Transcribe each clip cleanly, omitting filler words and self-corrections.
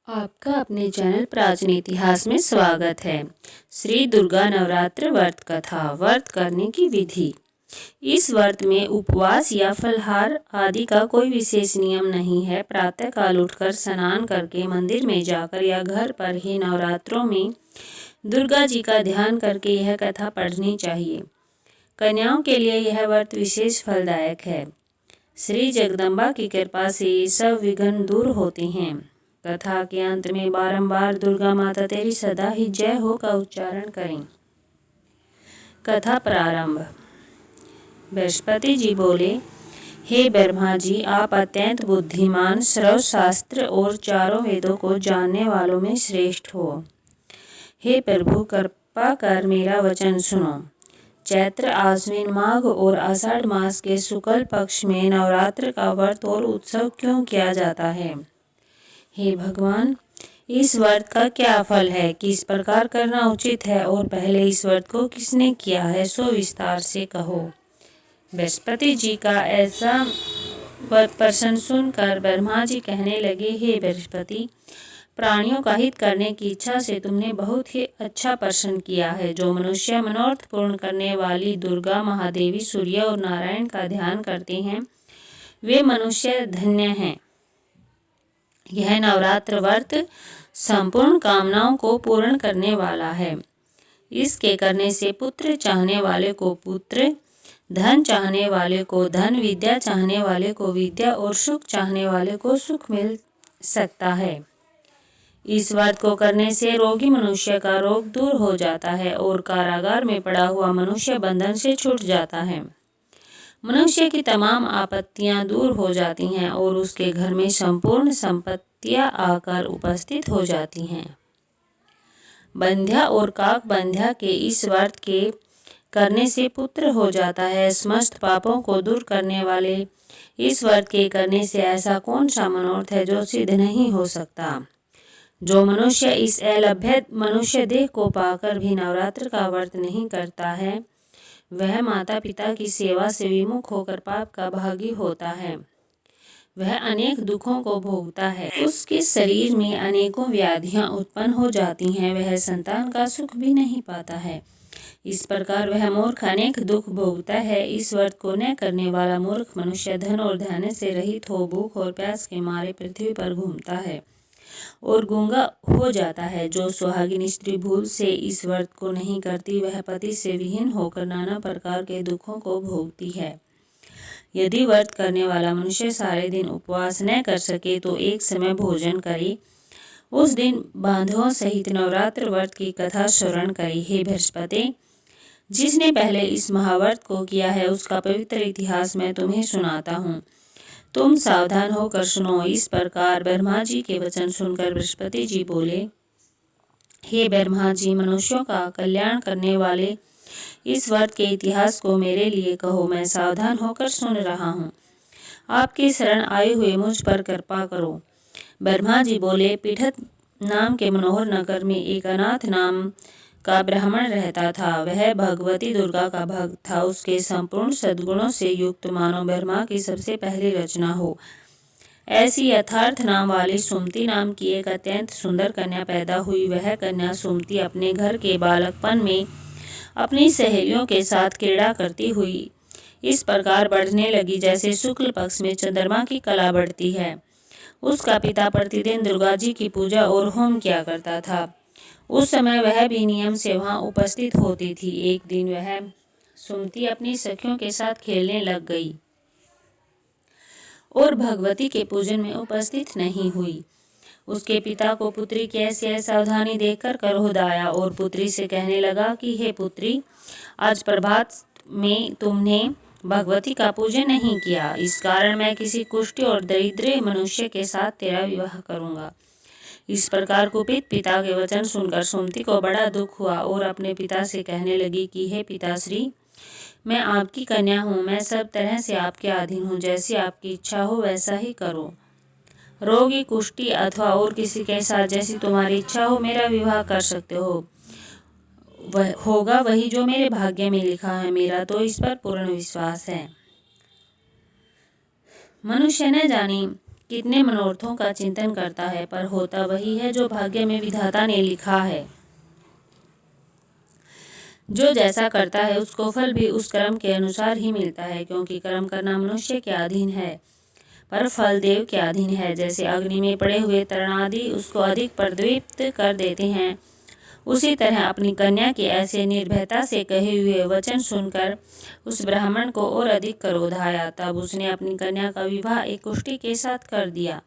आपका अपने चैनल प्राचीन इतिहास में स्वागत है। श्री दुर्गा नवरात्र व्रत कथा। व्रत करने की विधि। इस व्रत में उपवास या फलहार आदि का कोई विशेष नियम नहीं है। प्रातः काल उठकर स्नान करके मंदिर में जाकर या घर पर ही नवरात्रों में दुर्गा जी का ध्यान करके यह कथा पढ़नी चाहिए। कन्याओं के लिए यह व्रत विशेष फलदायक है। श्री जगदम्बा की कृपा से सब विघ्न दूर होते हैं। कथा के अंत में बारंबार दुर्गा माता तेरी सदा ही जय हो का उच्चारण करें। कथा प्रारंभ। बृहस्पति जी बोले, हे ब्रह्मा जी, आप अत्यंत बुद्धिमान, सर्व शास्त्र और चारों वेदों को जानने वालों में श्रेष्ठ हो। हे प्रभु, कृपा कर मेरा वचन सुनो। चैत्र, आश्विन, माघ और आषाढ़ मास के शुक्ल पक्ष में नवरात्र का व्रत और उत्सव क्यों किया जाता है? हे भगवान, इस व्रत का क्या फल है, किस प्रकार करना उचित है और पहले इस व्रत को किसने किया है, सो विस्तार से कहो। बृहस्पति जी का ऐसा प्रश्न सुनकर ब्रह्मा जी कहने लगे, हे बृहस्पति, प्राणियों का हित करने की इच्छा से तुमने बहुत ही अच्छा प्रश्न किया है। जो मनुष्य मनोरथ पूर्ण करने वाली दुर्गा, महादेवी, सूर्य और नारायण का ध्यान करते हैं, वे मनुष्य धन्य हैं। यह नवरात्र व्रत संपूर्ण कामनाओं को पूर्ण करने वाला है। इसके करने से पुत्र चाहने वाले को पुत्र, धन चाहने वाले को धन, विद्या चाहने वाले को विद्या और सुख चाहने वाले को सुख मिल सकता है। इस व्रत को करने से रोगी मनुष्य का रोग दूर हो जाता है और कारागार में पड़ा हुआ मनुष्य बंधन से छूट जाता है। मनुष्य की तमाम आपत्तियां दूर हो जाती हैं और उसके घर में संपूर्ण संपत्तियां आकर उपस्थित हो जाती हैं। बंध्या और काक बंध्या के इस व्रत के करने से पुत्र हो जाता है। समस्त पापों को दूर करने वाले इस व्रत के करने से ऐसा कौन सा मनोरथ है जो सिद्ध नहीं हो सकता? जो मनुष्य इस अलभ्य मनुष्य देह को पाकर भी नवरात्र का व्रत नहीं करता है, वह माता पिता की सेवा से विमुख होकर पाप का भागी होता है। वह अनेक दुखों को भोगता है। उसके शरीर में अनेकों व्याधियां उत्पन्न हो जाती हैं। वह संतान का सुख भी नहीं पाता है। इस प्रकार वह मूर्ख अनेक दुख भोगता है। इस व्रत को न करने वाला मूर्ख मनुष्य धन और धान्य से रहित हो भूख और प्यास के मारे पृथ्वी पर घूमता है और गूंगा हो जाता है। जो सुहागिन स्त्री भूल से इस व्रत को नहीं करती, वह पति से विहीन होकर नाना प्रकार के दुखों को भोगती है। यदि व्रत करने वाला मनुष्य सारे दिन उपवास न कर सके तो एक समय भोजन करे। उस दिन बांधवों सहित नवरात्र व्रत की कथा श्रवण करे। हे बृहस्पति, जिसने पहले इस महाव्रत को किया है उसका पवित्र इतिहास मैं तुम्हें सुनाता हूँ। तुम सावधान होकर सुनो। इस प्रकार ब्रह्मा जी के वचन सुनकर बृहस्पति जी बोले, हे ब्रह्मा जी, मनुष्यों का कल्याण करने वाले इस व्रत के इतिहास को मेरे लिए कहो। मैं सावधान होकर सुन रहा हूँ। आपके शरण आए हुए मुझ पर कृपा करो। ब्रह्मा जी बोले, पीठत नाम के मनोहर नगर में एक अनाथ नाम का ब्राह्मण रहता था। वह भगवती दुर्गा का भक्त था। उसके संपूर्ण सद्गुणों से युक्त मानो ब्रह्मा की सबसे पहली रचना हो ऐसी यथार्थ नाम वाली सुमति नाम की एक अत्यंत सुंदर कन्या पैदा हुई। वह कन्या सुमति अपने घर के बालकपन में अपनी सहेलियों के साथ क्रीड़ा करती हुई इस प्रकार बढ़ने लगी जैसे शुक्ल पक्ष में चंद्रमा की कला बढ़ती है। उसका पिता प्रतिदिन दुर्गा जी की पूजा और होम किया करता था। उस समय वह भी नियम से वहां उपस्थित होती थी। एक दिन वह सुमति अपनी सखियों के साथ खेलने लग गई और भगवती के पूजन में उपस्थित नहीं हुई। उसके पिता को पुत्री की ऐसी असावधानी देखकर क्रोध आया और पुत्री से कहने लगा कि हे पुत्री, आज प्रभात में तुमने भगवती का पूजन नहीं किया। इस कारण मैं किसी कुष्ठी और दरिद्र मनुष्य के साथ तेरा विवाह करूंगा। इस प्रकार कुपित पिता के वचन सुनकर सुमति को बड़ा दुख हुआ और अपने पिता से कहने लगी कि हे पिताश्री, मैं आपकी कन्या हूँ। मैं सब तरह से आपके अधीन हूँ। जैसी आपकी इच्छा हो वैसा ही करो। रोगी, कुष्ठी अथवा और किसी के साथ जैसी तुम्हारी इच्छा हो मेरा विवाह कर सकते हो। वह होगा वही जो मेरे भाग्य में लिखा है। मेरा तो इस पर पूर्ण विश्वास है। मनुष्य न जाने कितने मनोरथों का चिंतन करता है, पर होता वही है जो भाग्य में विधाता ने लिखा है। जो जैसा करता है उसको फल भी उस कर्म के अनुसार ही मिलता है, क्योंकि कर्म करना मनुष्य के अधीन है पर फल देव के अधीन है। जैसे अग्नि में पड़े हुए तृणादि उसको अधिक प्रद्वीप्त कर देते हैं, उसी तरह अपनी कन्या के ऐसे निर्भयता से कहे हुए वचन सुनकर उस ब्राह्मण को और अधिक क्रोध आया। तब उसने अपनी कन्या का विवाह एक कुष्ठी के साथ कर दिया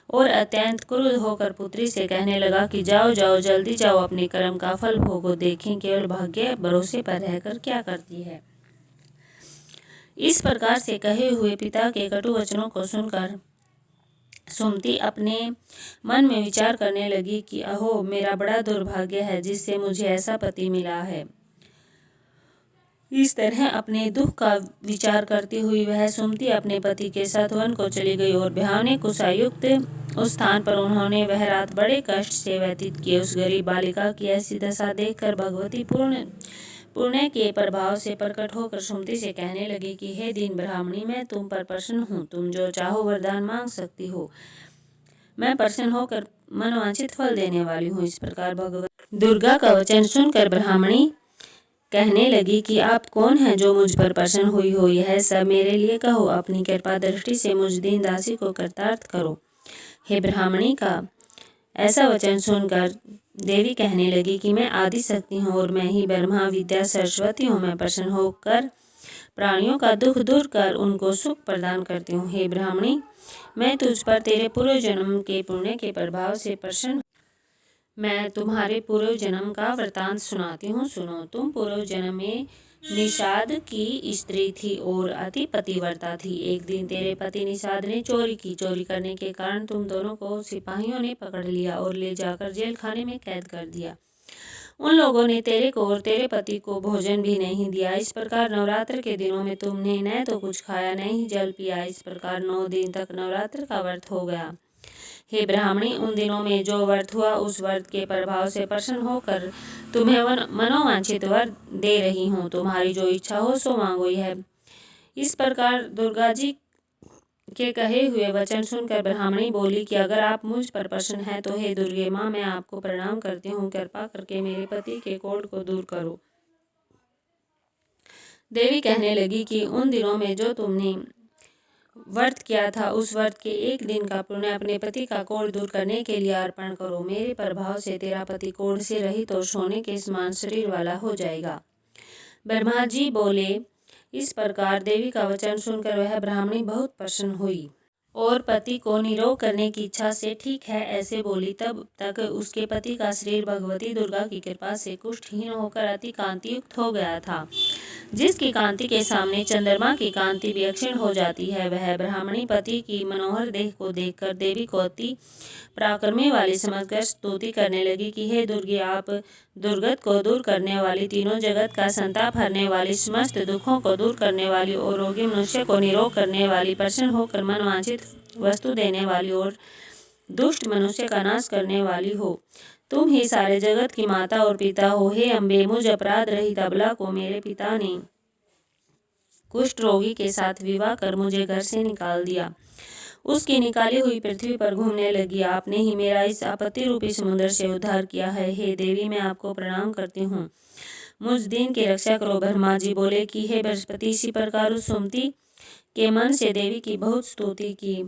और अत्यंत क्रुद्ध होकर पुत्री से कहने लगा कि जाओ जाओ, जल्दी जाओ, अपने कर्म का फल भोगो, देखें केवल भाग्य भरोसे पर रहकर क्या करती है। इस प्रकार से कहे हुए पिता के कटु वचनों को सुनकर सुमति अपने मन में विचार करने लगी कि अहो, मेरा बड़ा दुर्भाग्य है जिससे मुझे ऐसा पति मिला है। इस तरह अपने दुख का विचार करती हुई वह सुमति अपने पति के साथ वन को चली गई और ब्याहने कुशायुक्त उस स्थान पर उन्होंने वह रात बड़े कष्ट से व्यतीत किए। उस गरीब बालिका की ऐसी दशा देखकर भगवती पुण्य के प्रभाव से प्रकट होकर सुमति से कहने लगी कि हे दीन ब्राह्मणी, मैं तुम पर प्रसन्न हूँ, तुम जो चाहो वरदान मांग सकती हो, मैं प्रसन्न होकर मनवांछित फल देने वाली हूँ। इस प्रकार भगवती दुर्गा का वचन सुनकर ब्राह्मणी कहने लगी कि आप कौन हैं जो मुझ पर प्रसन्न हुई हो, यह सब मेरे लिए कहो, अपनी कृपा दृष्टि से मुझ दीन दासी को कृतार्थ करो। हे ब्राह्मणी का ऐसा वचन सुनकर देवी कहने लगी कि मैं आदि शक्ति हूँ और मैं ही ब्रह्मा विद्या सरस्वती हूँ। मैं प्रसन्न होकर प्राणियों का दुख दूर कर उनको सुख प्रदान करती हूँ। हे ब्राह्मणी, मैं तुझ पर तेरे पूर्व जन्म के पुण्य के प्रभाव से प्रसन्न, मैं तुम्हारे पूर्व जन्म का वृतांत सुनाती हूँ, सुनो। तुम पूर्व जन्म में निषाद की स्त्री थी और अति पतिव्रता थी। एक दिन तेरे पति निषाद ने चोरी की। चोरी करने के कारण तुम दोनों को सिपाहियों ने पकड़ लिया और ले जाकर जेल खाने में कैद कर दिया। उन लोगों ने तेरे को और तेरे पति को भोजन भी नहीं दिया। इस प्रकार नवरात्र के दिनों में तुमने न तो कुछ खाया न ही जल पिया। इस प्रकार 9 दिन तक नवरात्र का व्रत हो गया। हे ब्राह्मणी, उन दिनों में जो व्रत हुआ उस व्रत के प्रभाव से प्रसन्न होकर तुम्हें मनोवांछित वर दे रही हूँ। तुम्हारी जो इच्छा हो सो मांगो। यह इस प्रकार दुर्गा जी के कहे हुए वचन सुनकर ब्राह्मणी बोली कि अगर आप मुझ पर प्रसन्न हैं तो हे दुर्गे माँ, मैं आपको प्रणाम करती हूँ, कृपा करके मेरे पति के कोढ़ को दूर करो। देवी कहने लगी कि उन दिनों में जो तुमने व्रत किया था उस व्रत के एक दिन का पुण्य अपने पति का कोढ़ दूर करने के लिए अर्पण करो। मेरे प्रभाव से तेरा पति कोढ़ से रहित और सोने के समान शरीर वाला हो जाएगा। ब्रह्मा जी बोले। इस प्रकार देवी का वचन सुनकर वह ब्राह्मणी बहुत प्रसन्न हुई और पति को निरोग करने की इच्छा से ठीक है ऐसे बोली। तब तक उसके पति का शरीर भगवती दुर्गा की कृपा से कुष्ठहीन होकर अति कांतियुक्त हो गया था, जिसकी कांति के सामने चंद्रमा की कांति भी क्षीण हो जाती है। वह ब्राह्मणी पति की मनोहर देह को देखकर देवी को अति पराक्रमी वाली समझकर स्तुति करने लगी कि हे दुर्गे, आप दुर्गत को दूर करने वाली, तीनों जगत का संताप हरने वाली, समस्त दुखों को दूर करने वाली और रोगी मनुष्य को निरोग करने वाली, प्रसन्न होकर मनवांछित वस्तु देने वाली और दुष्ट मनुष्य का नाश करने वाली हो। तुम ही सारे जगत की माता और पिता हो। हे अम्बे, मुझ अपराध रहित अबला को मेरे पिता ने कुष्ठ रोगी के साथ विवाह कर मुझे घर से निकाल दिया। उसकी निकाली हुई पृथ्वी पर घूमने लगी। आपने ही मेरा इस आपत्ति रूपी समुद्र से उद्धार किया है। हे देवी, मैं आपको प्रणाम करती हूँ, मुझ दिन की रक्षा करो। ब्रह्मा जी बोले कि हे बृहस्पति, इसी प्रकार उस सुमति के मन से देवी की बहुत स्तुति की।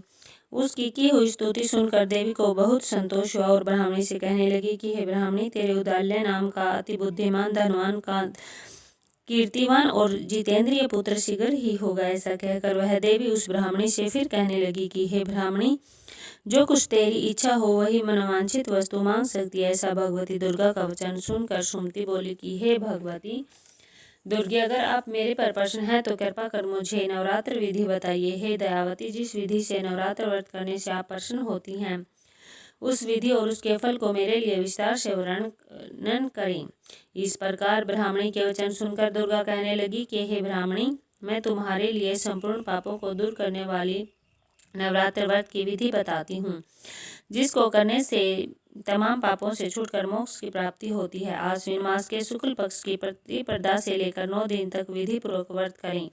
उसकी की हुई स्तुति सुनकर देवी को बहुत संतोष हुआ और ब्राह्मणी से कहने लगी कि हे ब्राह्मणी, तेरे उदाल्य नाम का अति बुद्धिमान, धनवान, कीर्तिवान और जितेंद्रिय पुत्र शीघ्र ही होगा। ऐसा कहकर वह देवी उस ब्राह्मणी से फिर कहने लगी कि हे ब्राह्मणी, जो कुछ तेरी इच्छा हो वही मनोवांछित वस्तु मांग सकती है। ऐसा भगवती दुर्गा का वचन सुनकर सुमति बोली कि हे भगवती दुर्गे, अगर आप मेरे पर प्रसन्न हैं तो कृपा कर मुझे नवरात्र विधि बताइए। हे दयावती, जिस विधि से नवरात्र व्रत करने से आप प्रसन्न होती हैं उस विधि और उसके फल को मेरे लिए विस्तार से वर्णन करें। इस प्रकार ब्राह्मणी के वचन सुनकर दुर्गा कहने लगी कि हे ब्राह्मणी, मैं तुम्हारे लिए संपूर्ण पापों को दूर करने वाली नवरात्र व्रत की विधि बताती हूँ, जिसको करने से तमाम पापों से छूटकर मोक्ष की प्राप्ति होती है। आश्विन मास के शुक्ल पक्ष की प्रतिपदा से लेकर 9 दिन तक विधि पूर्वक व्रत करें।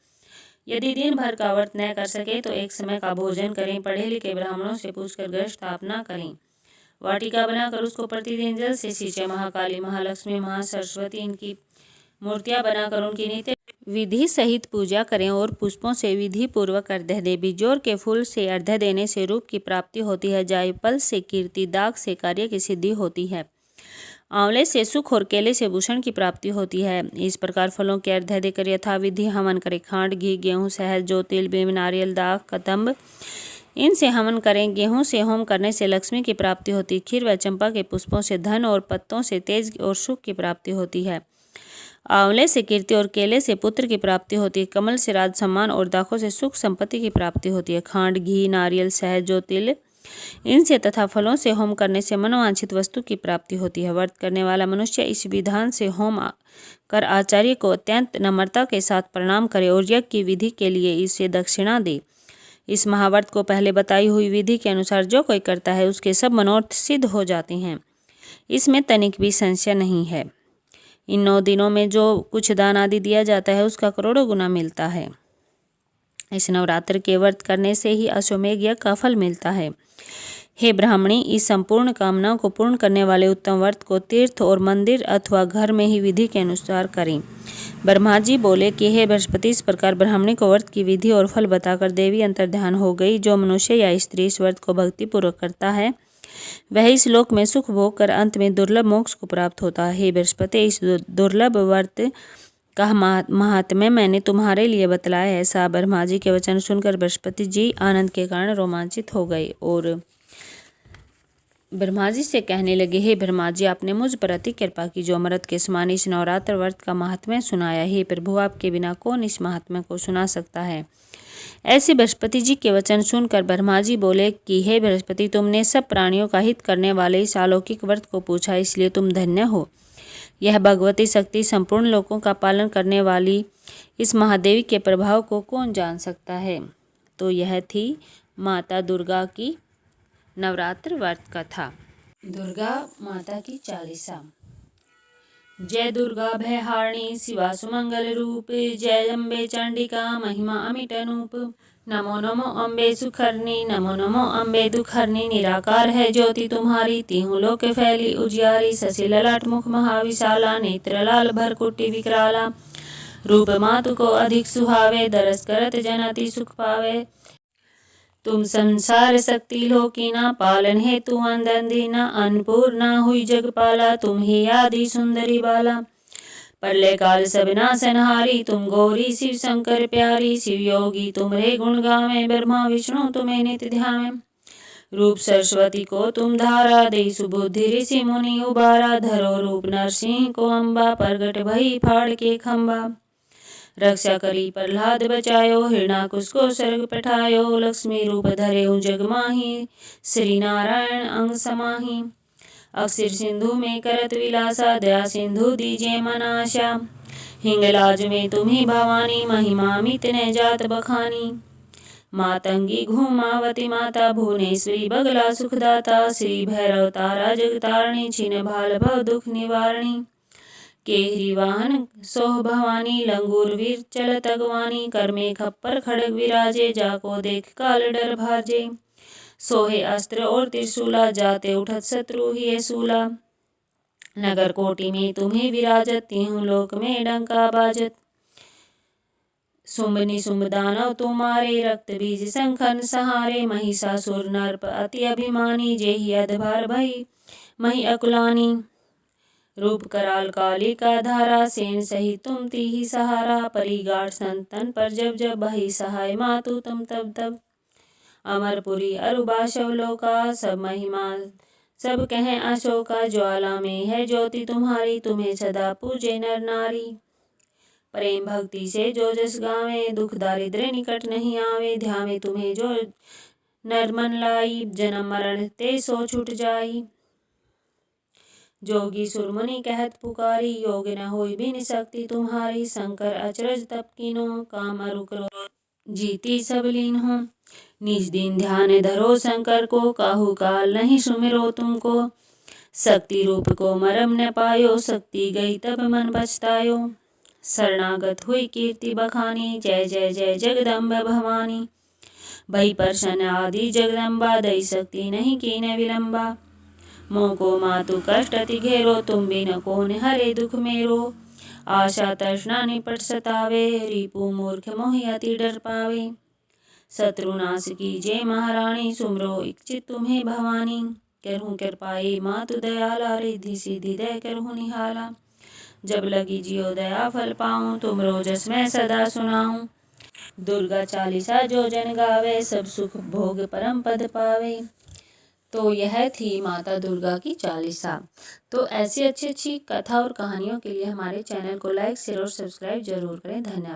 यदि दिन भर का व्रत न कर सके तो एक समय का भोजन करें। पढ़े लिखे ब्राह्मणों से पूछकर घर स्थापना करें। वाटिका बनाकर उसको प्रतिदिन जल से सींचे। महाकाली, महालक्ष्मी, महासरस्वती इनकी मूर्तियां बनाकर उनकी नित्य विधि सहित पूजा करें और पुष्पों से विधि पूर्वक अर्घ्य दें। बिजोर के फूल से अर्घ्य देने से रूप की प्राप्ति होती है। जायफल से कीर्ति, दाग से कार्य की सिद्धि होती है। आंवले से सुख और केले से भूषण की प्राप्ति होती है। इस प्रकार फलों के अर्घ्य देकर यथाविधि हवन करें। खांड, घी, गेहूँ, शहद, जौ, तिल, बेम, नारियल, दाख, कदम्ब इनसे हवन करें। गेहूं से होम करने से लक्ष्मी की प्राप्ति होती। खीर व चंपा के पुष्पों से धन और पत्तों से तेज और सुख की प्राप्ति होती है। आंवले से कीर्ति और केले से पुत्र की प्राप्ति होती है। कमल से राज सम्मान और दाखों से सुख संपत्ति की प्राप्ति होती है। खांड, घी, नारियल, शहद, जौ, तिल इनसे तथा फलों से होम करने से मनोवांछित वस्तु की प्राप्ति होती है। व्रत करने वाला मनुष्य इस विधान से होम कर आचार्य को अत्यंत नम्रता के साथ प्रणाम करे और यज्ञ की विधि के लिए इसे दक्षिणा दे। इस महाव्रत को पहले बताई हुई विधि के अनुसार जो कोई करता है उसके सब मनोरथ सिद्ध हो जाते हैं। इसमें तनिक भी संशय नहीं है। इन 9 दिनों में जो कुछ दान आदि दिया जाता है उसका करोड़ों गुना मिलता है। इस नवरात्र के व्रत करने से ही अश्वमेध यज्ञ का फल मिलता है। हे ब्राह्मणी, इस संपूर्ण कामनाओं को पूर्ण करने वाले उत्तम व्रत को तीर्थ और मंदिर अथवा घर में ही विधि के अनुसार करें। ब्रह्मा जी बोले कि हे बृहस्पति, इस प्रकार ब्राह्मणी को व्रत की विधि और फल बताकर देवी अंतर्ध्यान हो गई। जो मनुष्य या स्त्री इस व्रत को भक्तिपूर्वक करता है वह इस लोक में सुख भोग कर अंत में दुर्लभ मोक्ष को प्राप्त होता है। हे बृहस्पति, इस दुर्लभ व्रत का महात्म्य मैंने तुम्हारे लिए बतलाया है। ऐसा ब्रह्मा जी के वचन सुनकर बृहस्पति जी आनंद के कारण रोमांचित हो गए और ब्रह्मा जी से कहने लगे, हे ब्रह्मा जी, आपने मुझ पर अति कृपा की जो अमृत के समान इस नवरात्र व्रत का महात्म्य सुनाया। हे प्रभु, आपके बिना कौन इस महात्म्य को सुना सकता है। ऐसे बृहस्पति जी के वचन सुनकर ब्रह्मा जी बोले कि हे बृहस्पति, तुमने सब प्राणियों का हित करने वाले इस अलौकिक व्रत को पूछा, इसलिए तुम धन्य हो। यह भगवती शक्ति संपूर्ण लोकों का पालन करने वाली इस महादेवी के प्रभाव को कौन जान सकता है। तो यह थी माता दुर्गा की नवरात्र व्रत कथा। दुर्गा माता की चालीसा। जय दुर्गा भयहारिणी शिवा सुमंगल रूप, जय अम्बे चंडिका महिमा अमिट अनूप। नमो नमो अम्बे सुखरनी, नमो नमो अम्बे दुखरनी। निराकार है ज्योति तुम्हारी, तीहूं लोक फैली उजियारी। शशि ललाट मुख महाविशाला, नेत्र लाल भरकुटी विकराला। रूप मातु को अधिक सुहावे, दरस करत जन अति सुख पावे। तुम संसार शक्ति लोकीना, पालन हेतु अंदन दीना। अन्नपूर्णा हुई जगपाला, तुम ही आदि सुंदरी बाला। प्रलय काल सब नाशनहारी, तुम गौरी शिव शंकर प्यारी। शिव योगी तुम्हारे गुण गावे, ब्रह्मा विष्णु तुम्हें नित्य ध्यावे। रूप सरस्वती को तुम धारा, दे सुबुद्धि ऋषि मुनि उबारा। धरो रूप नरसिंह को अम्बा, प्रगट भई फाड़ के खम्बा। रक्षा करी प्रहलाद बचायो, हिरणाकुश को सर्ग पठायो। लक्ष्मी रूप धरे जग माही, श्री नारायण अंग समाही। अक्षर सिंधु में करत विलासा, दया सिंधु दीजिए मनाशा। हिंगलाज में तुम्ही भवानी, महिमा मित ने जात बखानी। मातंगी घूमावती माता, भुवनेश्वरी बगला सुखदाता। श्री भैरव तारा जगतारणी, छिन भाल भव दुख निवारणी। केहरी वाहन सोह भवानी, लंगूर वीर चलत अगवानी। कर में खप्पर खड़ग विराजे, जाको देख काल डर भाजे। सोहे अस्त्र और त्रिशूला, जाते उठत शत्रु ही सूला। नगर कोटि में तुम्हें विराजत, तीहूं लोक में डंका बाजत। शुंभ निशुंभ दानव तुम्हारे, रक्त बीज शंखन सहारे। महिषासुर नर्प अति अभिमानी, जेहि अधभार भई मही अकुलानी। रूप कराल काली का धारा, सेन सही तुम तीही सहारा। परिगाढ़ संतन पर जब जब, बही सहाय मातु तुम तब तब। अमरपुरी अरुबा शवलोका, सब महिमा सब कहें अशोका। ज्वाला में है ज्योति तुम्हारी, तुम्हें सदा पूजे नर नारी। प्रेम भक्ति से जो जस गावे, दुख दारिद्र्य निकट नहीं आवे। ध्यावे तुम्हें जो नर मन लाई, जन्म मरण ते सो छूट जाई। जोगी सुरमुनि कहत पुकारी, योग न होई बिन शक्ति तुम्हारी। शंकर अचरज तप कीनो, काम अरु क्रोध जीती सब लीन हो। निज दिन ध्यान धरो शंकर को, काहू काल नहीं सुमिरो तुमको। शक्ति रूप को मरम न पायो, शक्ति गई तब मन पछतायो। शरणागत हुई कीर्ति बखानी, जय जय जय जगदम्ब भवानी। भई प्रसन्न आदि जगदम्बा, दई शक्ति नहीं कीन विलंबा। मोह को मातु कष्ट अति घेरो, तुम बिन कोन हरे दुख मेरो। आशा तृष्णा निपट सतावे, रिपु मूर्ख मोहि अति डर पावे। शत्रुनाश कीजे महारानी, सुमरो इच्छित तुम्हें भवानी। करहूँ कृपाई मातु दयाला, रिद्धि सिद्धि दय करहूँ निहाला। जब लगी जियो दया फल पाऊँ, तुमरो जस मैं सदा सुनाऊँ। दुर्गा चालीसा जो जन गावे, सब सुख भोग परम पद पावे। तो यह थी माता दुर्गा की चालीसा। तो ऐसी अच्छी अच्छी कथा और कहानियों के लिए हमारे चैनल को लाइक शेयर और सब्सक्राइब जरूर करें। धन्यवाद।